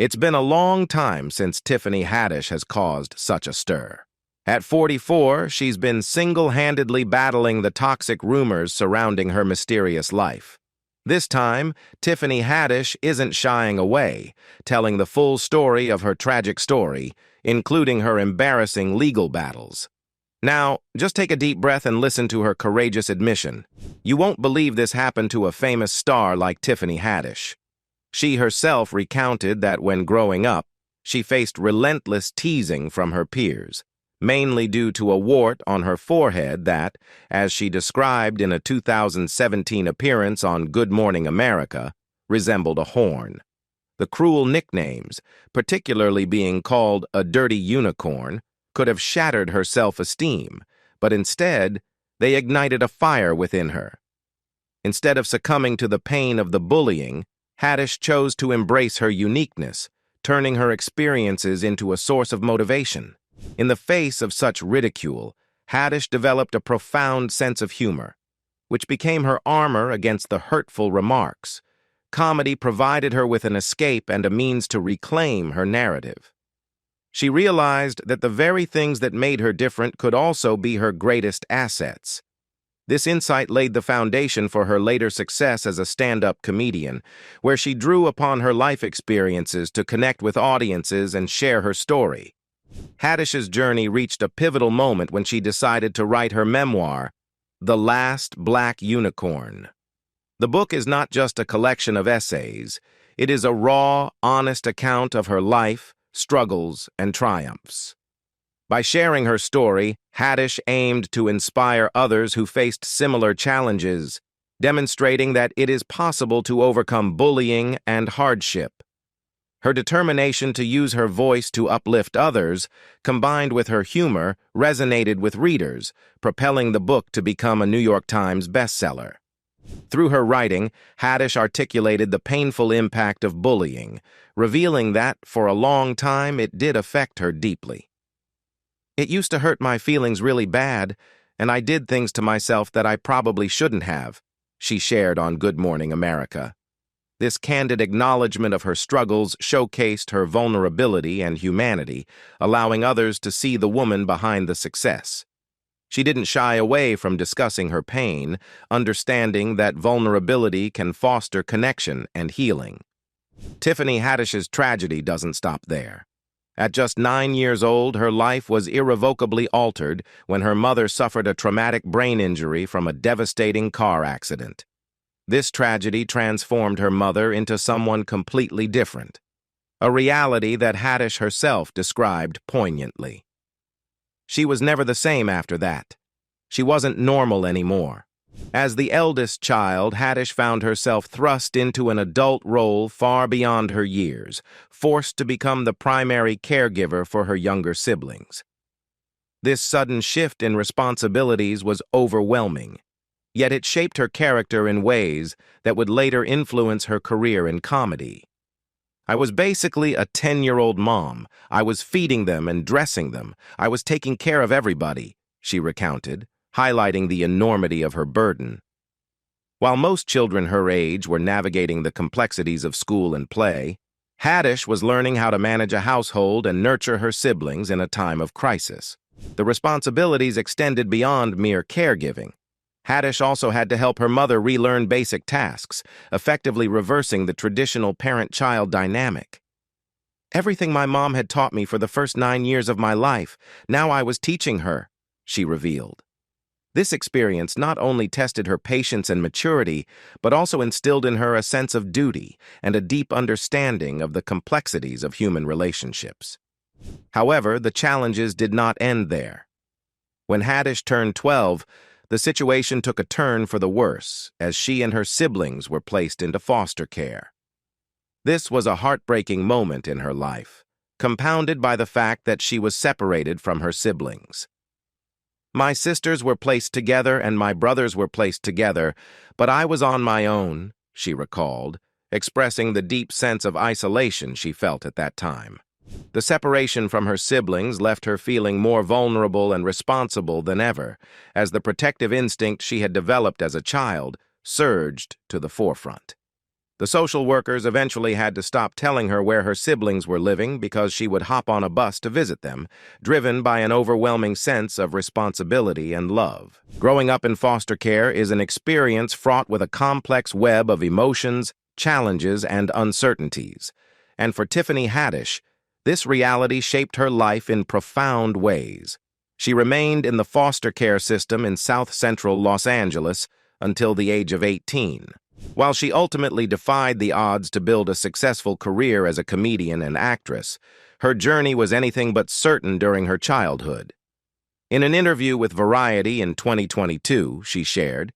It's been a long time since Tiffany Haddish has caused such a stir. At 44, she's been single-handedly battling the toxic rumors surrounding her mysterious life. This time, Tiffany Haddish isn't shying away, telling the full story of her tragic story, including her embarrassing legal battles. Now, just take a deep breath and listen to her courageous admission. You won't believe this happened to a famous star like Tiffany Haddish. She herself recounted that when growing up, she faced relentless teasing from her peers, mainly due to a wart on her forehead that, as she described in a 2017 appearance on Good Morning America, resembled a horn. The cruel nicknames, particularly being called a dirty unicorn, could have shattered her self-esteem, but instead, they ignited a fire within her. Instead of succumbing to the pain of the bullying, Haddish chose to embrace her uniqueness, turning her experiences into a source of motivation. In the face of such ridicule, Haddish developed a profound sense of humor, which became her armor against the hurtful remarks. Comedy provided her with an escape and a means to reclaim her narrative. She realized that the very things that made her different could also be her greatest assets. This insight laid the foundation for her later success as a stand-up comedian, where she drew upon her life experiences to connect with audiences and share her story. Haddish's journey reached a pivotal moment when she decided to write her memoir, The Last Black Unicorn. The book is not just a collection of essays. It is a raw, honest account of her life, struggles, and triumphs. By sharing her story, Haddish aimed to inspire others who faced similar challenges, demonstrating that it is possible to overcome bullying and hardship. Her determination to use her voice to uplift others, combined with her humor, resonated with readers, propelling the book to become a New York Times bestseller. Through her writing, Haddish articulated the painful impact of bullying, revealing that, for a long time, it did affect her deeply. It used to hurt my feelings really bad, and I did things to myself that I probably shouldn't have, she shared on Good Morning America. This candid acknowledgement of her struggles showcased her vulnerability and humanity, allowing others to see the woman behind the success. She didn't shy away from discussing her pain, understanding that vulnerability can foster connection and healing. Tiffany Haddish's tragedy doesn't stop there. At just 9 years old, her life was irrevocably altered when her mother suffered a traumatic brain injury from a devastating car accident. This tragedy transformed her mother into someone completely different, a reality that Haddish herself described poignantly. She was never the same after that. She wasn't normal anymore. As the eldest child, Haddish found herself thrust into an adult role far beyond her years, forced to become the primary caregiver for her younger siblings. This sudden shift in responsibilities was overwhelming, yet it shaped her character in ways that would later influence her career in comedy. I was basically a 10-year-old mom. I was feeding them and dressing them. I was taking care of everybody, she recounted, highlighting the enormity of her burden. While most children her age were navigating the complexities of school and play, Haddish was learning how to manage a household and nurture her siblings in a time of crisis. The responsibilities extended beyond mere caregiving. Haddish also had to help her mother relearn basic tasks, effectively reversing the traditional parent-child dynamic. Everything my mom had taught me for the first 9 years of my life, now I was teaching her, she revealed. This experience not only tested her patience and maturity, but also instilled in her a sense of duty and a deep understanding of the complexities of human relationships. However, the challenges did not end there. When Haddish turned 12, the situation took a turn for the worse, as she and her siblings were placed into foster care. This was a heartbreaking moment in her life, compounded by the fact that she was separated from her siblings. My sisters were placed together and my brothers were placed together, but I was on my own, she recalled, expressing the deep sense of isolation she felt at that time. The separation from her siblings left her feeling more vulnerable and responsible than ever, as the protective instinct she had developed as a child surged to the forefront. The social workers eventually had to stop telling her where her siblings were living because she would hop on a bus to visit them, driven by an overwhelming sense of responsibility and love. Growing up in foster care is an experience fraught with a complex web of emotions, challenges, and uncertainties. And for Tiffany Haddish, this reality shaped her life in profound ways. She remained in the foster care system in South Central Los Angeles until the age of 18. While she ultimately defied the odds to build a successful career as a comedian and actress, her journey was anything but certain during her childhood. In an interview with Variety in 2022, she shared,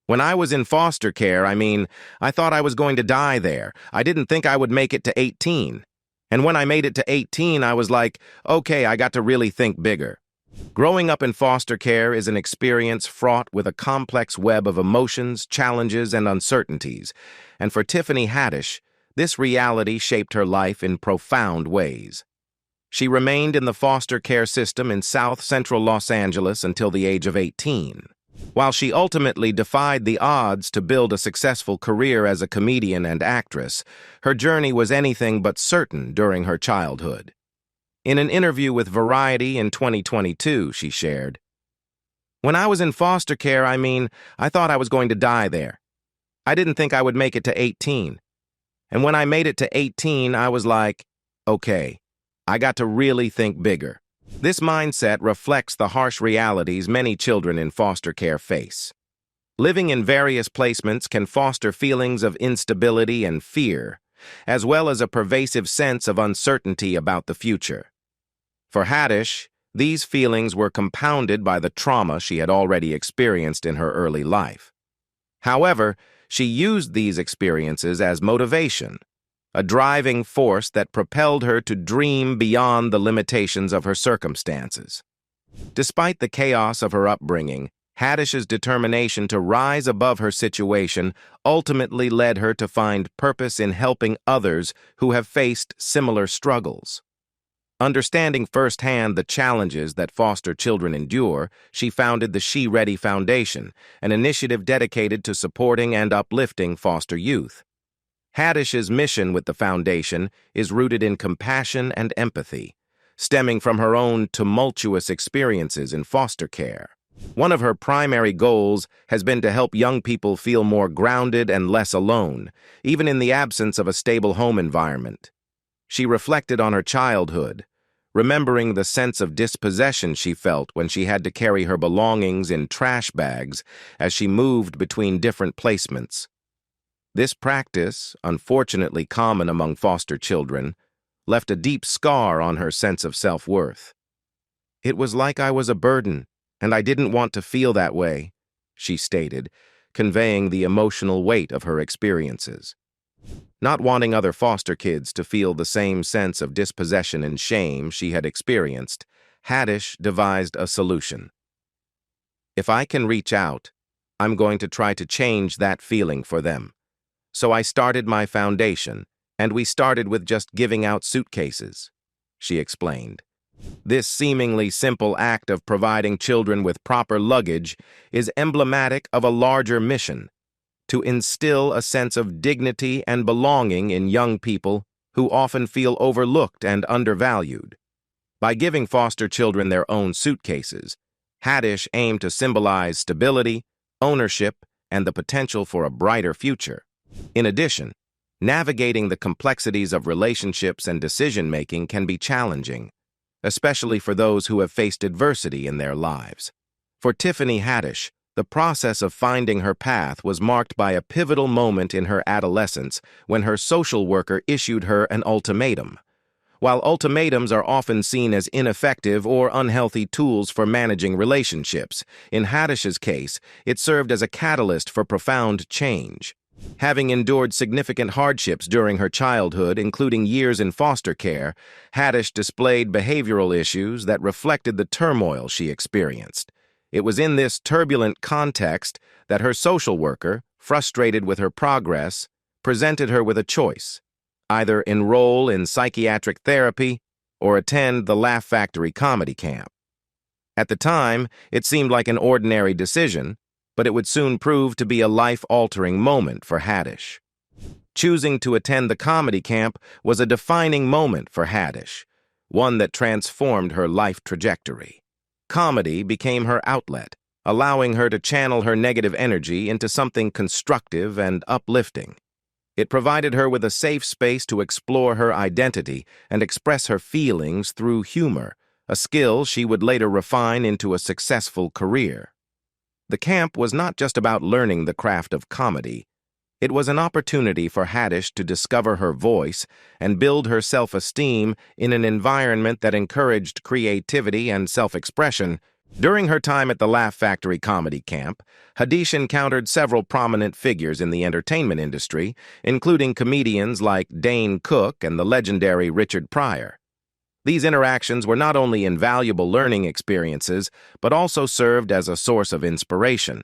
"When I was in foster care, I thought I was going to die there. I didn't think I would make it to 18. And when I made it to 18, I was like, okay, I got to really think bigger." Growing up in foster care is an experience fraught with a complex web of emotions, challenges, and uncertainties. And for Tiffany Haddish, this reality shaped her life in profound ways. She remained in the foster care system in South Central Los Angeles until the age of 18. While she ultimately defied the odds to build a successful career as a comedian and actress, her journey was anything but certain during her childhood. In an interview with Variety in 2022, she shared, "When I was in foster care, I thought I was going to die there. I didn't think I would make it to 18. And when I made it to 18, I was like, okay, I got to really think bigger." This mindset reflects the harsh realities many children in foster care face. Living in various placements can foster feelings of instability and fear, as well as a pervasive sense of uncertainty about the future. For Haddish, these feelings were compounded by the trauma she had already experienced in her early life. However, she used these experiences as motivation, a driving force that propelled her to dream beyond the limitations of her circumstances. Despite the chaos of her upbringing, Haddish's determination to rise above her situation ultimately led her to find purpose in helping others who have faced similar struggles. Understanding firsthand the challenges that foster children endure, she founded the She Ready Foundation, an initiative dedicated to supporting and uplifting foster youth. Haddish's mission with the foundation is rooted in compassion and empathy, stemming from her own tumultuous experiences in foster care. One of her primary goals has been to help young people feel more grounded and less alone, even in the absence of a stable home environment. She reflected on her childhood, remembering the sense of dispossession she felt when she had to carry her belongings in trash bags as she moved between different placements. This practice, unfortunately common among foster children, left a deep scar on her sense of self-worth. "It was like I was a burden, and I didn't want to feel that way," she stated, conveying the emotional weight of her experiences. Not wanting other foster kids to feel the same sense of dispossession and shame she had experienced, Haddish devised a solution. "If I can reach out, I'm going to try to change that feeling for them. So I started my foundation, and we started with just giving out suitcases," she explained. This seemingly simple act of providing children with proper luggage is emblematic of a larger mission: to instill a sense of dignity and belonging in young people who often feel overlooked and undervalued. By giving foster children their own suitcases, Haddish aimed to symbolize stability, ownership, and the potential for a brighter future. In addition, navigating the complexities of relationships and decision-making can be challenging, especially for those who have faced adversity in their lives. For Tiffany Haddish, the process of finding her path was marked by a pivotal moment in her adolescence when her social worker issued her an ultimatum. While ultimatums are often seen as ineffective or unhealthy tools for managing relationships, in Haddish's case, it served as a catalyst for profound change. Having endured significant hardships during her childhood, including years in foster care, Haddish displayed behavioral issues that reflected the turmoil she experienced. It was in this turbulent context that her social worker, frustrated with her progress, presented her with a choice: either enroll in psychiatric therapy or attend the Laugh Factory comedy camp. At the time, it seemed like an ordinary decision, but it would soon prove to be a life-altering moment for Haddish. Choosing to attend the comedy camp was a defining moment for Haddish, one that transformed her life trajectory. Comedy became her outlet, allowing her to channel her negative energy into something constructive and uplifting. It provided her with a safe space to explore her identity and express her feelings through humor, a skill she would later refine into a successful career. The camp was not just about learning the craft of comedy. It was an opportunity for Haddish to discover her voice and build her self-esteem in an environment that encouraged creativity and self-expression. During her time at the Laugh Factory Comedy Camp, Haddish encountered several prominent figures in the entertainment industry, including comedians like Dane Cook and the legendary Richard Pryor. These interactions were not only invaluable learning experiences, but also served as a source of inspiration.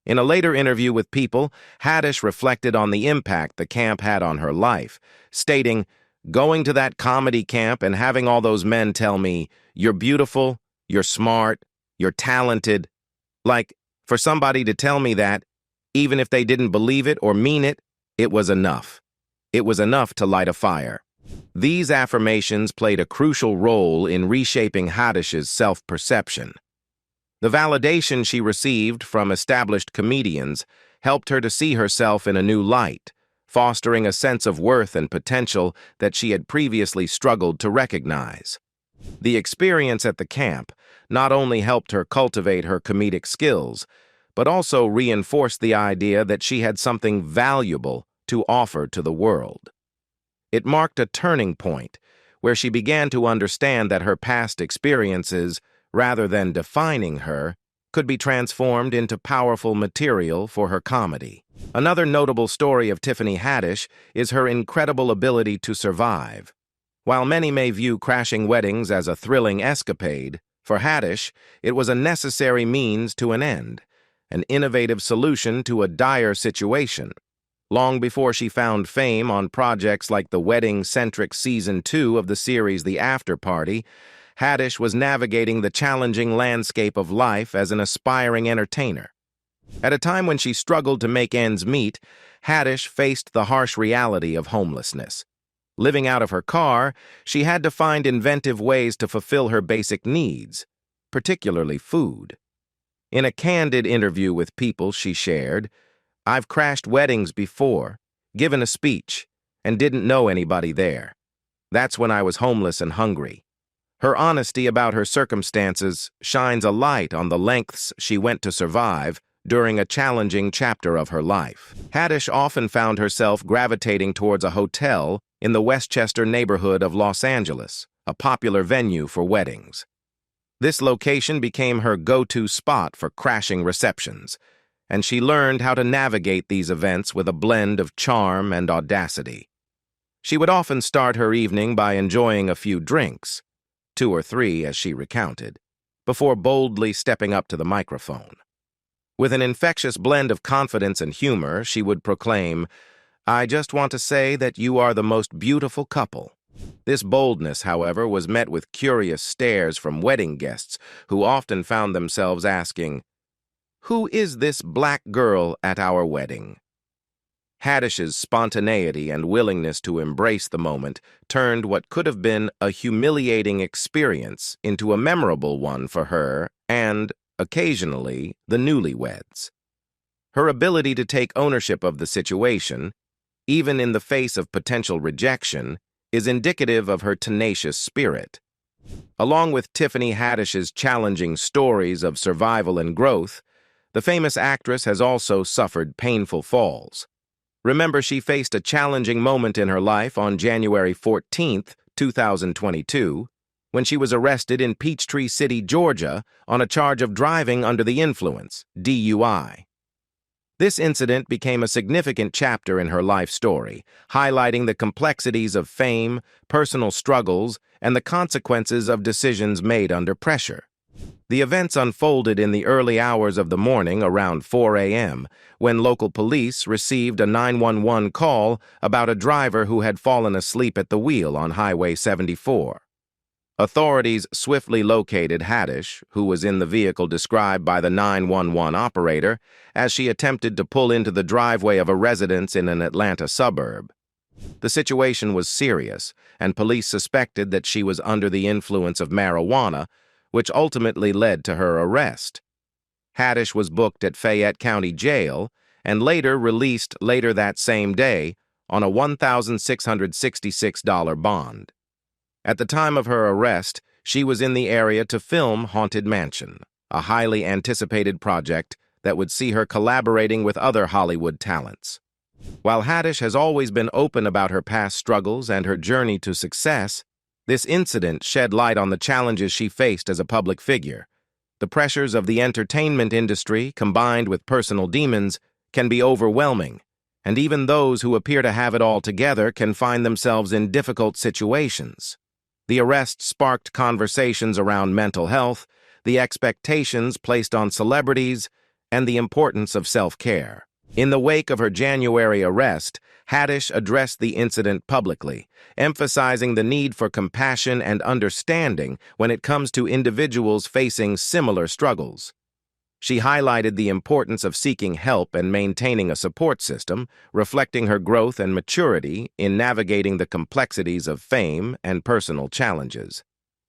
In a later interview with People, Haddish reflected on the impact the camp had on her life, stating, "Going to that comedy camp and having all those men tell me, 'You're beautiful, you're smart, you're talented,' like, for somebody to tell me that, even if they didn't believe it or mean it, it was enough. It was enough to light a fire." These affirmations played a crucial role in reshaping Haddish's self-perception. The validation she received from established comedians helped her to see herself in a new light, fostering a sense of worth and potential that she had previously struggled to recognize. The experience at the camp not only helped her cultivate her comedic skills, but also reinforced the idea that she had something valuable to offer to the world. It marked a turning point where she began to understand that her past experiences, rather than defining her, could be transformed into powerful material for her comedy. Another notable story of Tiffany Haddish is her incredible ability to survive. While many may view crashing weddings as a thrilling escapade, for Haddish, it was a necessary means to an end, an innovative solution to a dire situation. Long before she found fame on projects like the wedding-centric Season 2 of the series The After Party, Haddish was navigating the challenging landscape of life as an aspiring entertainer. At a time when she struggled to make ends meet, Haddish faced the harsh reality of homelessness. Living out of her car, she had to find inventive ways to fulfill her basic needs, particularly food. In a candid interview with People, she shared, "I've crashed weddings before, given a speech, and didn't know anybody there. That's when I was homeless and hungry." Her honesty about her circumstances shines a light on the lengths she went to survive during a challenging chapter of her life. Haddish often found herself gravitating towards a hotel in the Westchester neighborhood of Los Angeles, a popular venue for weddings. This location became her go-to spot for crashing receptions, and she learned how to navigate these events with a blend of charm and audacity. She would often start her evening by enjoying a few drinks, 2 or 3 as she recounted, before boldly stepping up to the microphone. With an infectious blend of confidence and humor, she would proclaim, "I just want to say that you are the most beautiful couple." This boldness, however, was met with curious stares from wedding guests who often found themselves asking, "Who is this black girl at our wedding?" Haddish's spontaneity and willingness to embrace the moment turned what could have been a humiliating experience into a memorable one for her and, occasionally, the newlyweds. Her ability to take ownership of the situation, even in the face of potential rejection, is indicative of her tenacious spirit. Along with Tiffany Haddish's challenging stories of survival and growth, the famous actress has also suffered painful falls. Remember, she faced a challenging moment in her life on January 14, 2022, when she was arrested in Peachtree City, Georgia, on a charge of driving under the influence, DUI. This incident became a significant chapter in her life story, highlighting the complexities of fame, personal struggles, and the consequences of decisions made under pressure. The events unfolded in the early hours of the morning around 4 a.m., when local police received a 911 call about a driver who had fallen asleep at the wheel on Highway 74. Authorities swiftly located Haddish, who was in the vehicle described by the 911 operator, as she attempted to pull into the driveway of a residence in an Atlanta suburb. The situation was serious, and police suspected that she was under the influence of marijuana, which ultimately led to her arrest. Haddish was booked at Fayette County Jail and later released later that same day on a $1,666 bond. At the time of her arrest, she was in the area to film Haunted Mansion, a highly anticipated project that would see her collaborating with other Hollywood talents. While Haddish has always been open about her past struggles and her journey to success, this incident shed light on the challenges she faced as a public figure. The pressures of the entertainment industry, combined with personal demons, can be overwhelming, and even those who appear to have it all together can find themselves in difficult situations. The arrest sparked conversations around mental health, the expectations placed on celebrities, and the importance of self-care. In the wake of her January arrest, Haddish addressed the incident publicly, emphasizing the need for compassion and understanding when it comes to individuals facing similar struggles. She highlighted the importance of seeking help and maintaining a support system, reflecting her growth and maturity in navigating the complexities of fame and personal challenges.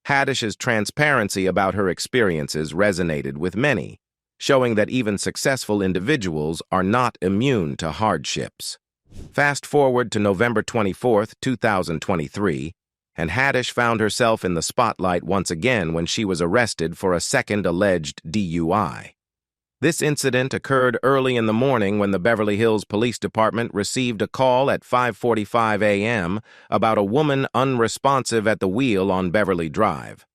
Haddish's transparency about her experiences resonated with many, showing that even successful individuals are not immune to hardships. Fast forward to November 24, 2023, and Haddish found herself in the spotlight once again when she was arrested for a second alleged DUI. This incident occurred early in the morning when the Beverly Hills Police Department received a call at 5:45 a.m. about a woman unresponsive at the wheel on Beverly Drive.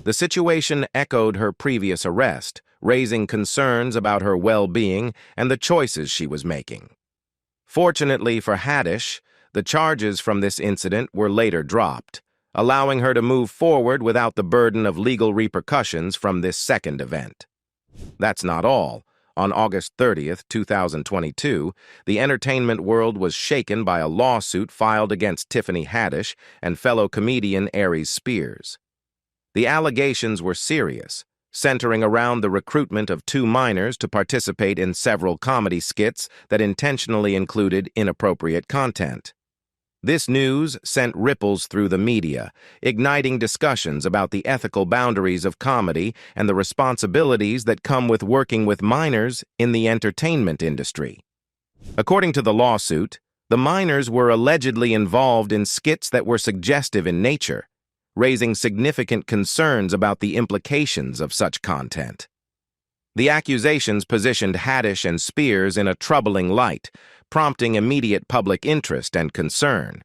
The situation echoed her previous arrest, raising concerns about her well-being and the choices she was making. Fortunately for Haddish, the charges from this incident were later dropped, allowing her to move forward without the burden of legal repercussions from this second event. That's not all. On August 30, 2022, the entertainment world was shaken by a lawsuit filed against Tiffany Haddish and fellow comedian Aries Spears. The allegations were serious, centering around the recruitment of two minors to participate in several comedy skits that intentionally included inappropriate content. This news sent ripples through the media, igniting discussions about the ethical boundaries of comedy and the responsibilities that come with working with minors in the entertainment industry. According to the lawsuit, the minors were allegedly involved in skits that were suggestive in nature, raising significant concerns about the implications of such content. The accusations positioned Haddish and Spears in a troubling light, prompting immediate public interest and concern.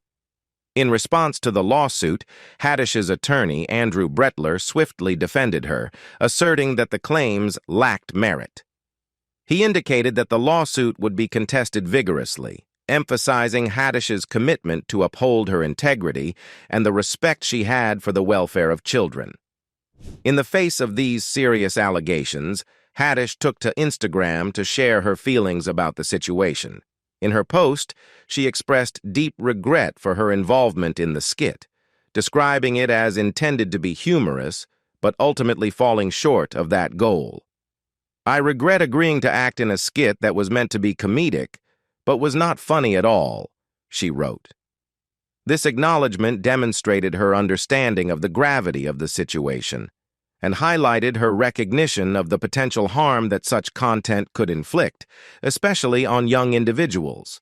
In response to the lawsuit, Haddish's attorney, Andrew Brettler, swiftly defended her, asserting that the claims lacked merit. He indicated that the lawsuit would be contested vigorously, emphasizing Haddish's commitment to uphold her integrity and the respect she had for the welfare of children. In the face of these serious allegations, Haddish took to Instagram to share her feelings about the situation. In her post, she expressed deep regret for her involvement in the skit, describing it as intended to be humorous, but ultimately falling short of that goal. "I regret agreeing to act in a skit that was meant to be comedic, but was not funny at all," she wrote. This acknowledgement demonstrated her understanding of the gravity of the situation and highlighted her recognition of the potential harm that such content could inflict, especially on young individuals.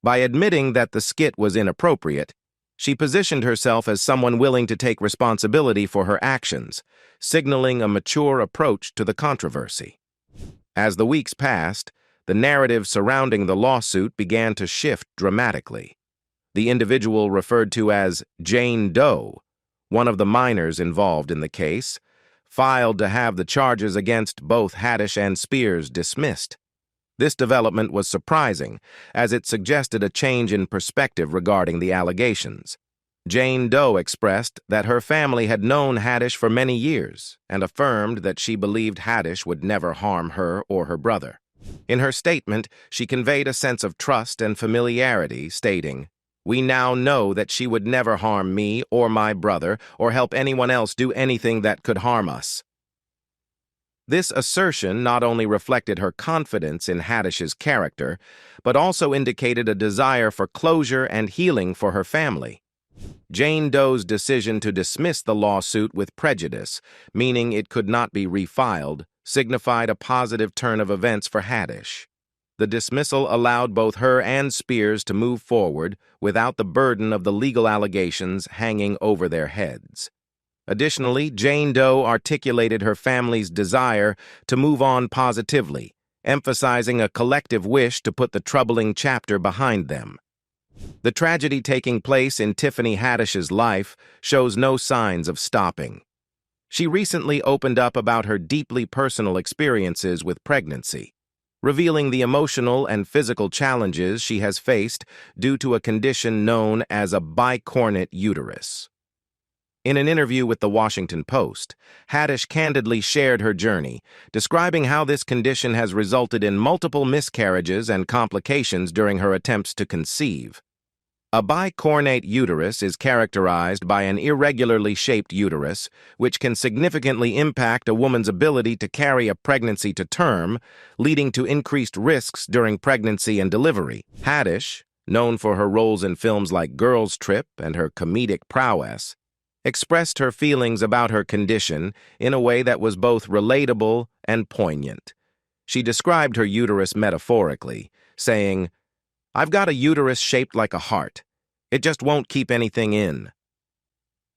By admitting that the skit was inappropriate, she positioned herself as someone willing to take responsibility for her actions, signaling a mature approach to the controversy. As the weeks passed, the narrative surrounding the lawsuit began to shift dramatically. The individual referred to as Jane Doe, one of the minors involved in the case, filed to have the charges against both Haddish and Spears dismissed. This development was surprising, as it suggested a change in perspective regarding the allegations. Jane Doe expressed that her family had known Haddish for many years and affirmed that she believed Haddish would never harm her or her brother. In her statement, she conveyed a sense of trust and familiarity, stating, We now know that she would never harm me or my brother or help anyone else do anything that could harm us." This assertion not only reflected her confidence in Haddish's character, but also indicated a desire for closure and healing for her family. Jane Doe's decision to dismiss the lawsuit with prejudice, meaning it could not be refiled, signified a positive turn of events for Haddish. The dismissal allowed both her and Spears to move forward without the burden of the legal allegations hanging over their heads. Additionally, Jane Doe articulated her family's desire to move on positively, emphasizing a collective wish to put the troubling chapter behind them. The tragedy taking place in Tiffany Haddish's life shows no signs of stopping. She recently opened up about her deeply personal experiences with pregnancy, revealing the emotional and physical challenges she has faced due to a condition known as a bicornate uterus. In an interview with the Washington Post, Haddish candidly shared her journey, describing how this condition has resulted in multiple miscarriages and complications during her attempts to conceive. A bicornate uterus is characterized by an irregularly shaped uterus, which can significantly impact a woman's ability to carry a pregnancy to term, leading to increased risks during pregnancy and delivery. Haddish, known for her roles in films like Girls Trip and her comedic prowess, expressed her feelings about her condition in a way that was both relatable and poignant. She described her uterus metaphorically, saying, "I've got a uterus shaped like a heart. It just won't keep anything in."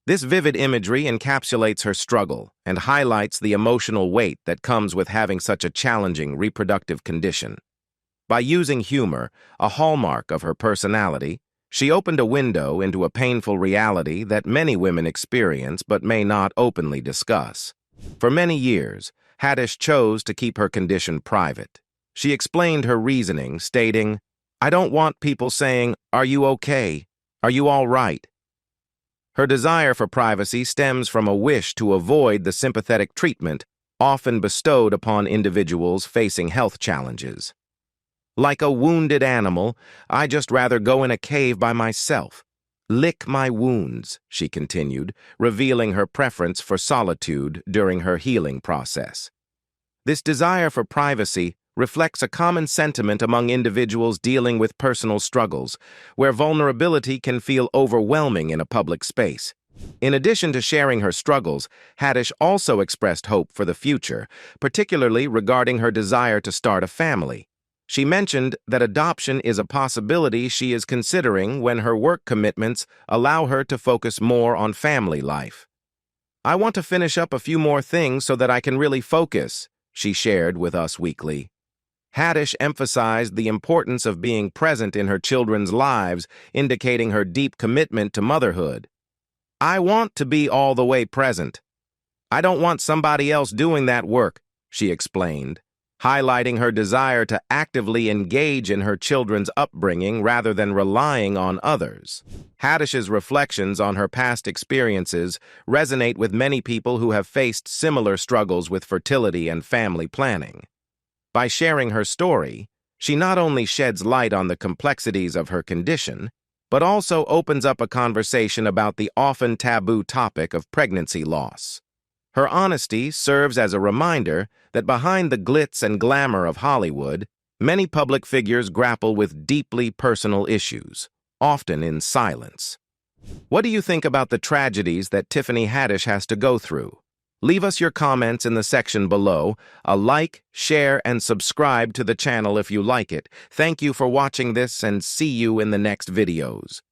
This vivid imagery encapsulates her struggle and highlights the emotional weight that comes with having such a challenging reproductive condition. By using humor, a hallmark of her personality, she opened a window into a painful reality that many women experience but may not openly discuss. For many years, Haddish chose to keep her condition private. She explained her reasoning, stating, "I don't want people saying, 'Are you okay? Are you all right?'" Her desire for privacy stems from a wish to avoid the sympathetic treatment often bestowed upon individuals facing health challenges. "Like a wounded animal, I just rather go in a cave by myself. Lick my wounds," she continued, revealing her preference for solitude during her healing process. This desire for privacy reflects a common sentiment among individuals dealing with personal struggles, where vulnerability can feel overwhelming in a public space. In addition to sharing her struggles, Haddish also expressed hope for the future, particularly regarding her desire to start a family. She mentioned that adoption is a possibility she is considering when her work commitments allow her to focus more on family life. "I want to finish up a few more things so that I can really focus," she shared with Us Weekly. Haddish emphasized the importance of being present in her children's lives, indicating her deep commitment to motherhood. "I want to be all the way present. I don't want somebody else doing that work," she explained, highlighting her desire to actively engage in her children's upbringing rather than relying on others. Haddish's reflections on her past experiences resonate with many people who have faced similar struggles with fertility and family planning. By sharing her story, she not only sheds light on the complexities of her condition, but also opens up a conversation about the often taboo topic of pregnancy loss. Her honesty serves as a reminder that behind the glitz and glamour of Hollywood, many public figures grapple with deeply personal issues, often in silence. What do you think about the tragedies that Tiffany Haddish has to go through? Leave us your comments in the section below. A like, share, and subscribe to the channel if you like it. Thank you for watching this and see you in the next videos.